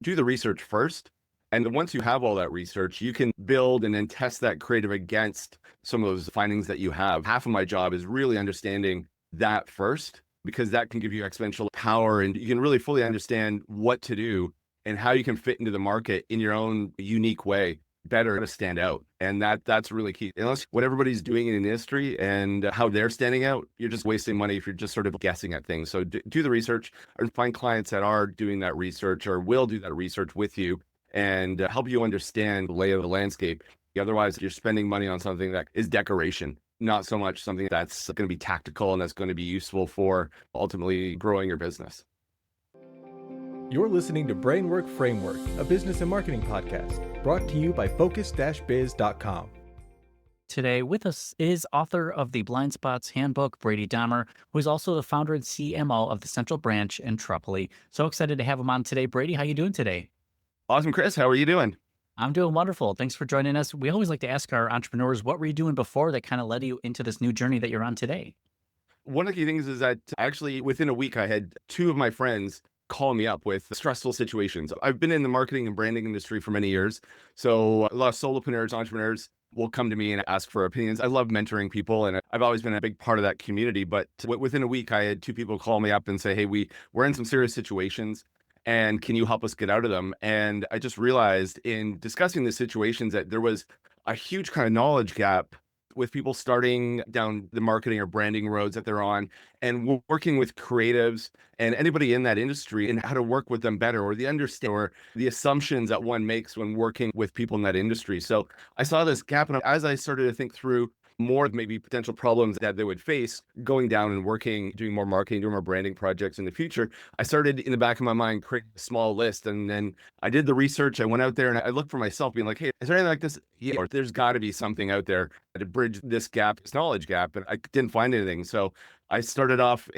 do the research first. And then once you have all that research, you can build and then test that creative against some of those findings that you have. Half of my job is really understanding that first, because that can give you exponential power and you can really fully understand what to do and how you can fit into the market in your own unique way better to stand out. And that's really key. Unless what everybody's doing in the industry and how they're standing out, you're just wasting money if you're just sort of guessing at things. So do the research and find clients that are doing that research or will do that research with you and help you understand the lay of the landscape. Otherwise, you're spending money on something that is decoration, not so much something that's going to be tactical and that's going to be useful for ultimately growing your business. You're listening to Brainwork Framework, a business and marketing podcast, brought to you by focus-biz.com. Today with us is author of the Blindspots handbook, Brady Dahmer, who is also the founder and CMO of the Central Branch in Tripoli. So excited to have him on today. Brady, how you doing today? Awesome, Chris. How are you doing? I'm doing wonderful. Thanks for joining us. We always like to ask our entrepreneurs, what were you doing before that kind of led you into this new journey that you're on today? One of the key things is that actually within a week, I had two of my friends call me up with stressful situations. I've been in the marketing and branding industry for many years. So a lot of solopreneurs, entrepreneurs will come to me and ask for opinions. I love mentoring people and I've always been a big part of that community. But within a week, I had two people call me up and say, hey, we're in some serious situations and can you help us get out of them? And I just realized in discussing the situations that there was a huge kind of knowledge gap with people starting down the marketing or branding roads that they're on and working with creatives and anybody in that industry and how to work with them better or the understand or the assumptions that one makes when working with people in that industry. So I saw this gap, and as I started to think through more maybe potential problems that they would face going down and working, doing more marketing, doing more branding projects in the future, I started in the back of my mind creating a small list. And then I did the research. I went out there and I looked for myself being like, hey, is there anything like this? Yeah, or there's got to be something out there to bridge this gap, this knowledge gap. And I didn't find anything. So I started off,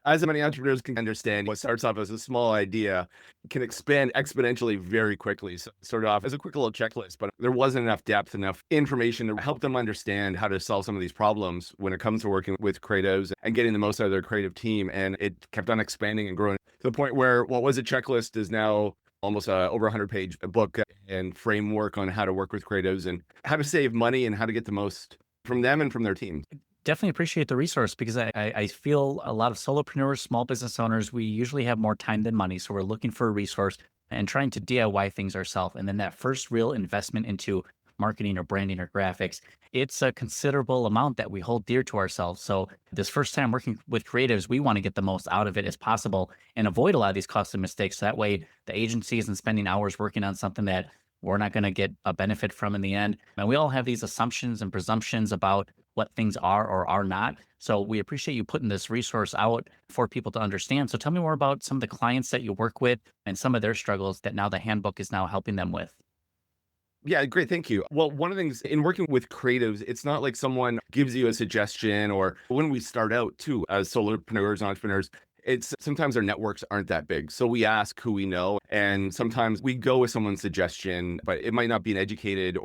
as many entrepreneurs can understand, what starts off as a small idea can expand exponentially very quickly. So it started off as a quick little checklist, but there wasn't enough depth, enough information to help them understand how to solve some of these problems when it comes to working with creatives and getting the most out of their creative team. And it kept on expanding and growing to the point where what was a checklist is now almost over 100-page book and framework on how to work with creatives and how to save money and how to get the most from them and from their team. Definitely appreciate the resource because I feel a lot of solopreneurs, small business owners, we usually have more time than money. So we're looking for a resource and trying to DIY things ourselves. And then that first real investment into marketing or branding or graphics, it's a considerable amount that we hold dear to ourselves. So this first time working with creatives, we want to get the most out of it as possible and avoid a lot of these costly mistakes. So that way the agency isn't spending hours working on something that we're not going to get a benefit from in the end. And we all have these assumptions and presumptions about what things are or are not. So we appreciate you putting this resource out for people to understand. So tell me more about some of the clients that you work with and some of their struggles that now the handbook is now helping them with. Yeah, great. Thank you. Well, one of the things in working with creatives, it's not like someone gives you a suggestion, or when we start out too, as solopreneurs and entrepreneurs, it's sometimes our networks aren't that big. So we ask who we know, and sometimes we go with someone's suggestion, but it might not be an educated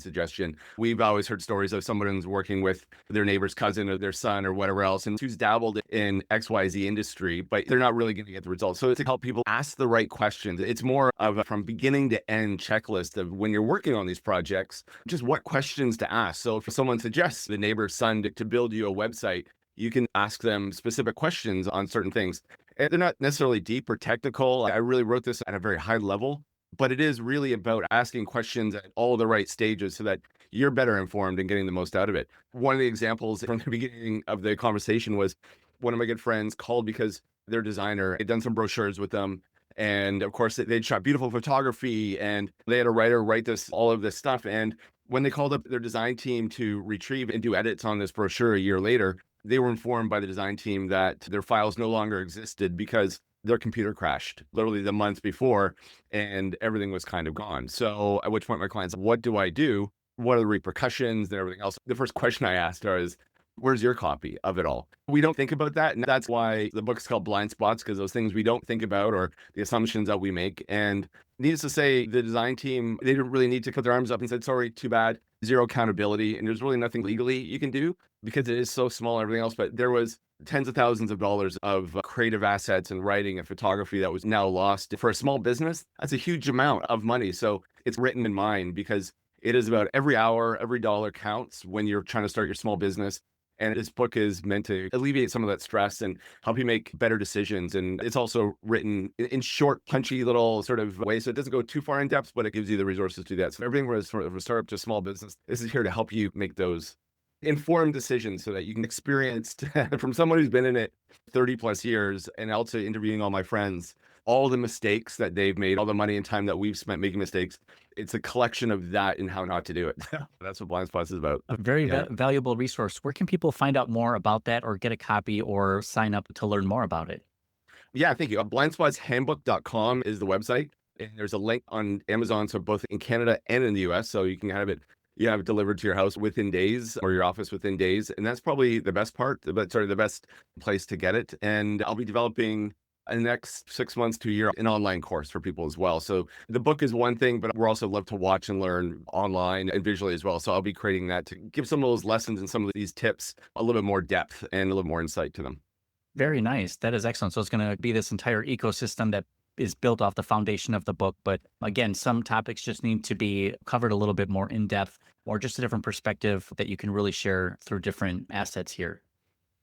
suggestion. We've always heard stories of someone who's working with their neighbor's cousin or their son or whatever else, and who's dabbled in XYZ industry, but they're not really going to get the results. So it's to help people ask the right questions. It's more of a from beginning to end checklist of when you're working on these projects, just what questions to ask. So if someone suggests the neighbor's son to build you a website, you can ask them specific questions on certain things. And they're not necessarily deep or technical. I really wrote this at a very high level, but it is really about asking questions at all the right stages so that you're better informed and getting the most out of it. One of the examples from the beginning of the conversation was one of my good friends called because their designer had done some brochures with them. And of course, they'd shot beautiful photography and they had a writer write all of this stuff. And when they called up their design team to retrieve and do edits on this brochure a year later, they were informed by the design team that their files no longer existed because their computer crashed literally the month before and everything was kind of gone. So at which point my clients, what do I do? What are the repercussions and everything else? The first question I asked her is, where's your copy of it all? We don't think about that. And that's why the book's called Blindspots, because those things we don't think about or the assumptions that we make. And needless to say, the design team, they didn't really need to put their arms up and said, sorry, too bad, zero accountability. And there's really nothing legally you can do because it is so small and everything else. But there was tens of thousands of dollars of creative assets and writing and photography that was now lost for a small business. That's a huge amount of money. So it's written in mind because it is about every hour, every dollar counts when you're trying to start your small business. And this book is meant to alleviate some of that stress and help you make better decisions. And it's also written in short, punchy little sort of ways. So it doesn't go too far in depth, but it gives you the resources to do that. So everything was sort of a startup to small business. This is here to help you make those informed decisions so that you can experience from someone who's been in it 30 plus years, and also interviewing all my friends, all the mistakes that they've made, all the money and time that we've spent making mistakes. It's a collection of that and how not to do it. That's what Blindspots is about. A very valuable resource. Where can people find out more about that or get a copy or sign up to learn more about it? Yeah, thank you. Blindspotshandbook.com is the website. And there's a link on Amazon, so both in Canada and in the US. So you can have it delivered to your house within days, or your office within days. And that's probably the best part, but sort of the best place to get it. And I'll be developing in the next 6 months to a year an online course for people as well. So the book is one thing, but we're also love to watch and learn online and visually as well. So I'll be creating that to give some of those lessons and some of these tips a little bit more depth and a little more insight to them. Very nice. That is excellent. So it's going to be this entire ecosystem that is built off the foundation of the book. But again, some topics just need to be covered a little bit more in depth, or just a different perspective that you can really share through different assets here.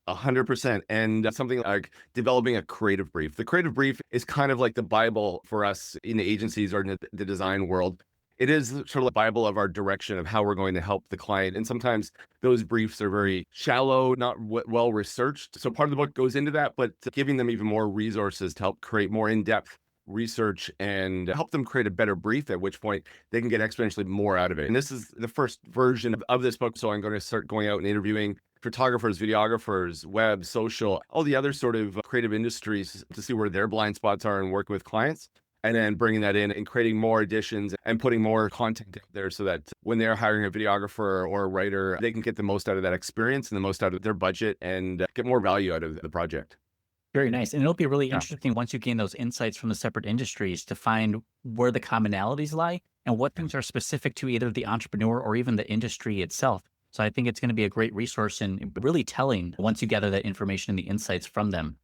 100%. And something like developing a creative brief. The creative brief is kind of like the Bible for us in the agencies or in the design world. It is sort of the Bible of our direction of how we're going to help the client. And sometimes those briefs are very shallow, not well researched. So part of the book goes into that, but giving them even more resources to help create more in-depth research and help them create a better brief, at which point they can get exponentially more out of it. And this is the first version of this book. So I'm going to start going out and interviewing photographers, videographers, web, social, all the other sort of creative industries to see where their blind spots are and work with clients. And then bringing that in and creating more editions and putting more content out there so that when they're hiring a videographer or a writer, they can get the most out of that experience and the most out of their budget and get more value out of the project. Very nice. And it'll be really interesting once you gain those insights from the separate industries to find where the commonalities lie and what things are specific to either the entrepreneur or even the industry itself. So I think it's going to be a great resource and really telling once you gather that information and the insights from them.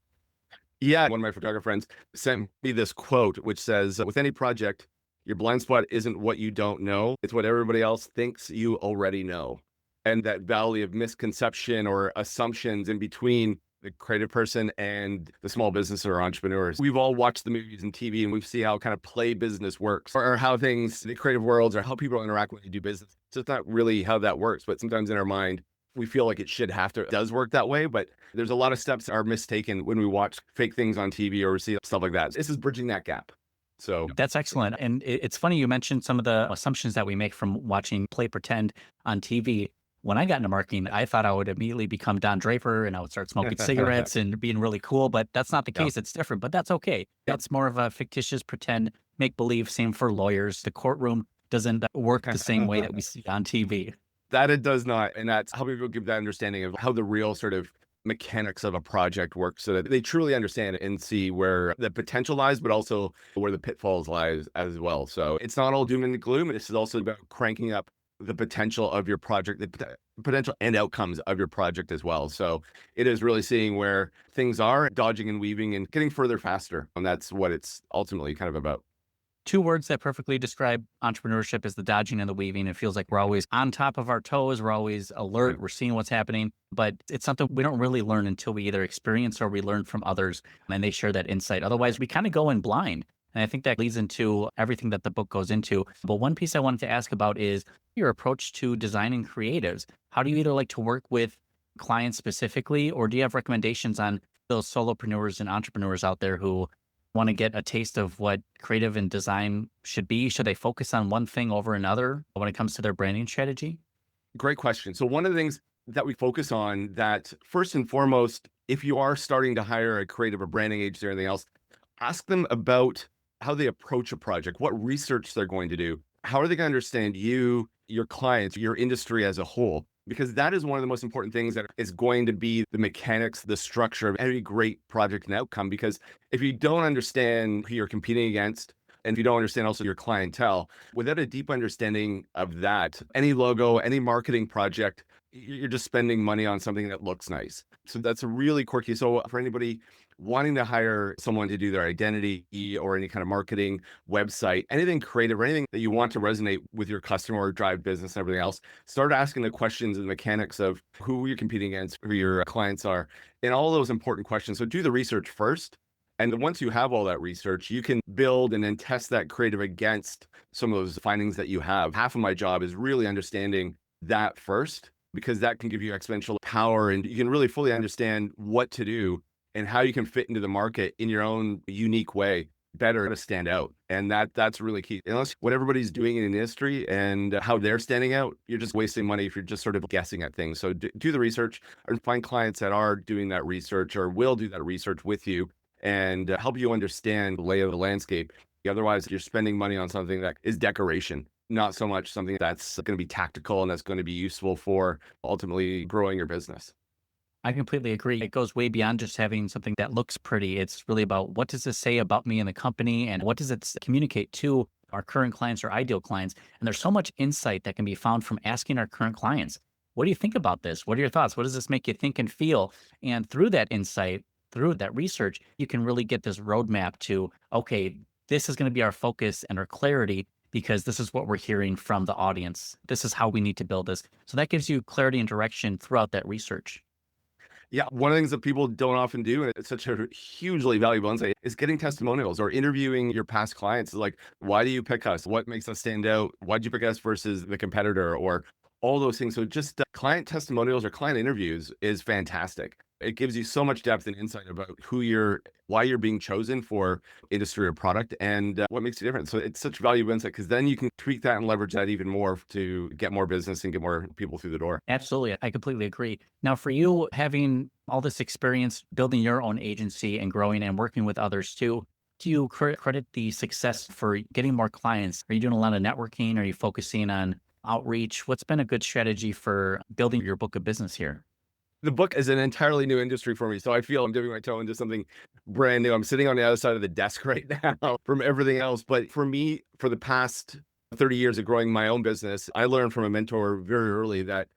Yeah, one of my photographer friends sent me this quote, which says, with any project, your blind spot isn't what you don't know. It's what everybody else thinks you already know. And that valley of misconception or assumptions in between the creative person and the small business or entrepreneurs. We've all watched the movies and TV, and we see how kind of play business works, or how things, the creative worlds, or how people interact when they do business. So it's not really how that works, but sometimes in our mind, we feel like it does work that way, but there's a lot of steps that are mistaken when we watch fake things on TV or see stuff like that. This is bridging that gap. So that's excellent. And it's funny you mentioned some of the assumptions that we make from watching play pretend on TV. When I got into marketing, I thought I would immediately become Don Draper and I would start smoking cigarettes and being really cool, but that's not the case. It's different, but that's okay. That's more of a fictitious pretend, make believe. Same for lawyers. The courtroom doesn't work the same way that we see on TV. That it does not. And that's how people give that understanding of how the real sort of mechanics of a project work so that they truly understand and see where the potential lies, but also where the pitfalls lies as well. So it's not all doom and gloom. This is also about cranking up the potential of your project, the potential end outcomes of your project as well. So it is really seeing where things are, dodging and weaving and getting further faster. And that's what it's ultimately kind of about. Two words that perfectly describe entrepreneurship is the dodging and the weaving. It feels like we're always on top of our toes. We're always alert. We're seeing what's happening, but it's something we don't really learn until we either experience or we learn from others and they share that insight. Otherwise, we kind of go in blind. And I think that leads into everything that the book goes into. But one piece I wanted to ask about is your approach to designing creatives. How do you either like to work with clients specifically, or do you have recommendations on those solopreneurs and entrepreneurs out there who want to get a taste of what creative and design should be? Should they focus on one thing over another when it comes to their branding strategy? Great question. So one of the things that we focus on, that first and foremost, if you are starting to hire a creative or branding agency or anything else, ask them about how they approach a project, what research they're going to do. How are they going to understand you, your clients, your industry as a whole? Because that is one of the most important things that is going to be the mechanics, the structure of every great project and outcome. Because if you don't understand who you're competing against, and if you don't understand also your clientele, without a deep understanding of that, any logo, any marketing project, you're just spending money on something that looks nice. So that's a really quirky. So for anybody wanting to hire someone to do their identity or any kind of marketing website, anything creative or anything that you want to resonate with your customer or drive business and everything else, start asking the questions and mechanics of who you're competing against, who your clients are, and all those important questions. So do the research first. And then once you have all that research, you can build and then test that creative against some of those findings that you have. Half of my job is really understanding that first, because that can give you exponential power and you can really fully understand what to do and how you can fit into the market in your own unique way better to stand out. And that's really key. Unless what everybody's doing in the industry and how they're standing out, you're just wasting money if you're just sort of guessing at things. So do the research and find clients that are doing that research or will do that research with you and help you understand the lay of the landscape. Otherwise, you're spending money on something that is decoration, not so much something that's going to be tactical and that's going to be useful for ultimately growing your business. I completely agree. It goes way beyond just having something that looks pretty. It's really about what does this say about me and the company and what does it communicate to our current clients or ideal clients? And there's so much insight that can be found from asking our current clients, what do you think about this? What are your thoughts? What does this make you think and feel? And through that insight, through that research, you can really get this roadmap to, okay, this is going to be our focus and our clarity because this is what we're hearing from the audience. This is how we need to build this. So that gives you clarity and direction throughout that research. Yeah, one of the things that people don't often do, and it's such a hugely valuable insight, is getting testimonials or interviewing your past clients. Like, why do you pick us? What makes us stand out? Why'd you pick us versus the competitor? Or all those things. So just client testimonials or client interviews is fantastic. It gives you so much depth and insight about why you're being chosen for industry or product and what makes you different. So it's such valuable insight because then you can tweak that and leverage that even more to get more business and get more people through the door. Absolutely. I completely agree. Now, for you, having all this experience building your own agency and growing and working with others too, do you credit the success for getting more clients? Are you doing a lot of networking? Are you focusing on outreach? What's been a good strategy for building your book of business here? The book is an entirely new industry for me. So I feel I'm dipping my toe into something brand new. I'm sitting on the other side of the desk right now from everything else. But for me, for the past 30 years of growing my own business, I learned from a mentor very early that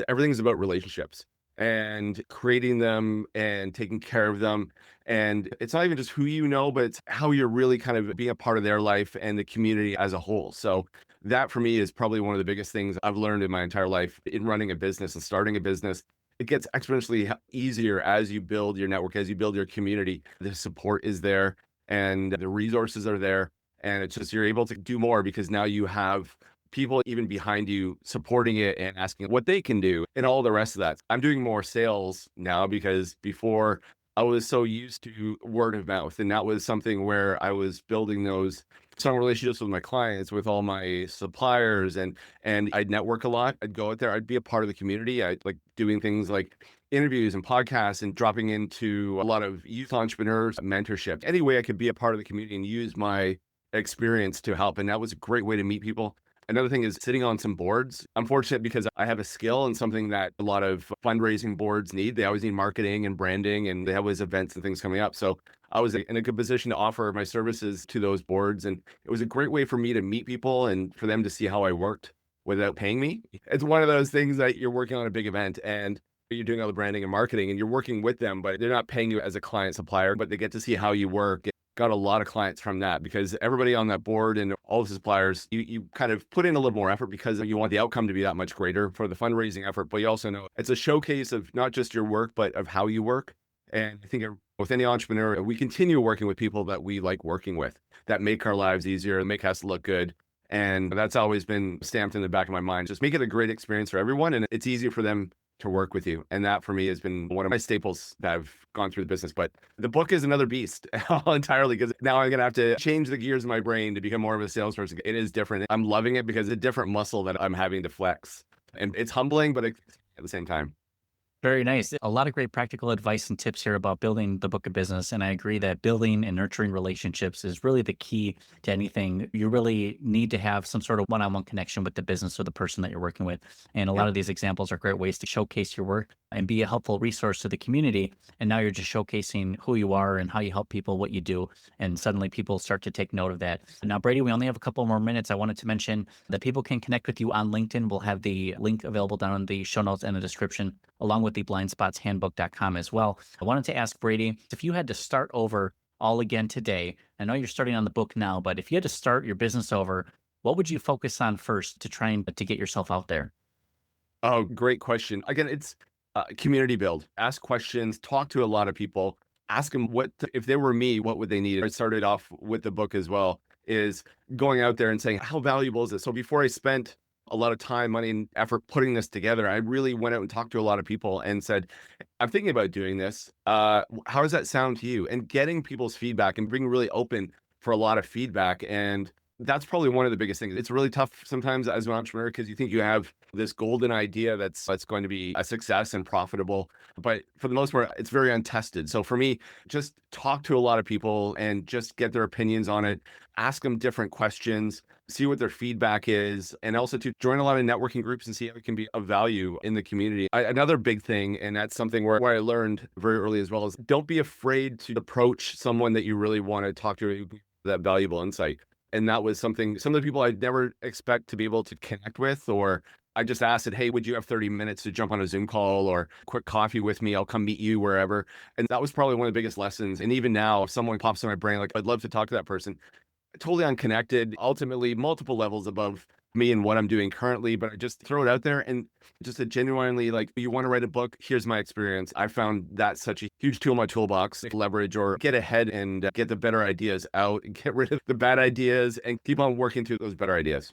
everything's about relationships and creating them and taking care of them. And it's not even just who you know, but it's how you're really kind of being a part of their life and the community as a whole. So that for me is probably one of the biggest things I've learned in my entire life in running a business and starting a business. It gets exponentially easier as you build your network, as you build your community. The support is there and the resources are there. And it's just, you're able to do more because now you have people even behind you supporting it and asking what they can do and all the rest of that. I'm doing more sales now because before I was so used to word of mouth. And that was something where I was building those strong relationships with my clients, with all my suppliers, and I'd network a lot. I'd go out there, I'd be a part of the community. I'd like doing things like interviews and podcasts and dropping into a lot of youth entrepreneurs, mentorship, any way I could be a part of the community and use my experience to help. And that was a great way to meet people. Another thing is sitting on some boards. I'm fortunate because I have a skill and something that a lot of fundraising boards need. They always need marketing and branding, and they have always events and things coming up. So I was in a good position to offer my services to those boards. And it was a great way for me to meet people and for them to see how I worked without paying me. It's one of those things that you're working on a big event and you're doing all the branding and marketing and you're working with them, but they're not paying you as a client supplier, but they get to see how you work. Got a lot of clients from that because everybody on that board and all the suppliers, you kind of put in a little more effort because you want the outcome to be that much greater for the fundraising effort. But you also know it's a showcase of not just your work, but of how you work. And I think with any entrepreneur, we continue working with people that we like working with, that make our lives easier, make us look good. And that's always been stamped in the back of my mind. Just make it a great experience for everyone. And it's easier for them to work with you. And that for me has been one of my staples that I've gone through the business. But the book is another beast entirely because now I'm going to have to change the gears of my brain to become more of a salesperson. It is different. I'm loving it because it's a different muscle that I'm having to flex. And it's humbling, but at the same time. Very nice. A lot of great practical advice and tips here about building the book of business. And I agree that building and nurturing relationships is really the key to anything. You really need to have some sort of one on one connection with the business or the person that you're working with. And a lot Yep. of these examples are great ways to showcase your work and be a helpful resource to the community. And now you're just showcasing who you are and how you help people, what you do. And suddenly people start to take note of that. Now, Brady, we only have a couple more minutes. I wanted to mention that people can connect with you on LinkedIn. We'll have the link available down in the show notes and the description, along with the blindspotshandbook.com as well. I wanted to ask Brady, if you had to start over all again today, I know you're starting on the book now, but if you had to start your business over, what would you focus on first to try and to get yourself out there? Oh, great question. Again, it's community build. Ask questions, talk to a lot of people, ask them if they were me, what would they need? I started off with the book as well, is going out there and saying, how valuable is this? So before I spent a lot of time, money, and effort putting this together, I really went out and talked to a lot of people and said, I'm thinking about doing this. How does that sound to you? And getting people's feedback and being really open for a lot of feedback. And that's probably one of the biggest things. It's really tough sometimes as an entrepreneur because you think you have this golden idea that's going to be a success and profitable, but for the most part, it's very untested. So for me, just talk to a lot of people and just get their opinions on it. Ask them different questions, see what their feedback is, and also to join a lot of networking groups and see how it can be of value in the community. Another big thing, and that's something where I learned very early as well, is don't be afraid to approach someone that you really want to talk to, that valuable insight. And that was something, some of the people I'd never expect to be able to connect with, or I just asked it, hey, would you have 30 minutes to jump on a Zoom call or quick coffee with me? I'll come meet you wherever. And that was probably one of the biggest lessons. And even now, if someone pops in my brain, like, I'd love to talk to that person, totally unconnected, ultimately multiple levels above me and what I'm doing currently, but I just throw it out there and just a genuinely like, you want to write a book? Here's my experience. I found that such a huge tool in my toolbox to leverage or get ahead and get the better ideas out and get rid of the bad ideas and keep on working through those better ideas.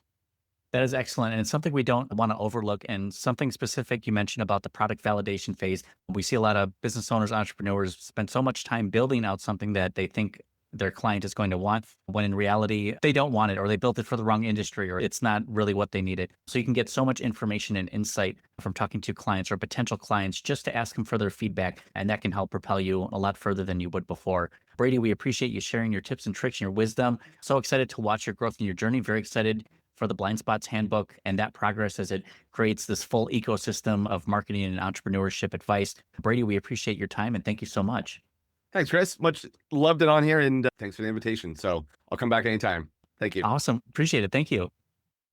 That is excellent. And it's something we don't want to overlook. And something specific you mentioned about the product validation phase. We see a lot of business owners, entrepreneurs spend so much time building out something that they think their client is going to want, when in reality, they don't want it, or they built it for the wrong industry, or it's not really what they needed. So you can get so much information and insight from talking to clients or potential clients just to ask them for their feedback. And that can help propel you a lot further than you would before. Brady, we appreciate you sharing your tips and tricks and your wisdom. So excited to watch your growth and your journey. Very excited for the Blindspots handbook and that progress as it creates this full ecosystem of marketing and entrepreneurship advice. Brady, we appreciate your time and thank you so much. Thanks, Chris. Much loved it on here, and thanks for the invitation. So I'll come back anytime. Thank you. Awesome. Appreciate it. Thank you.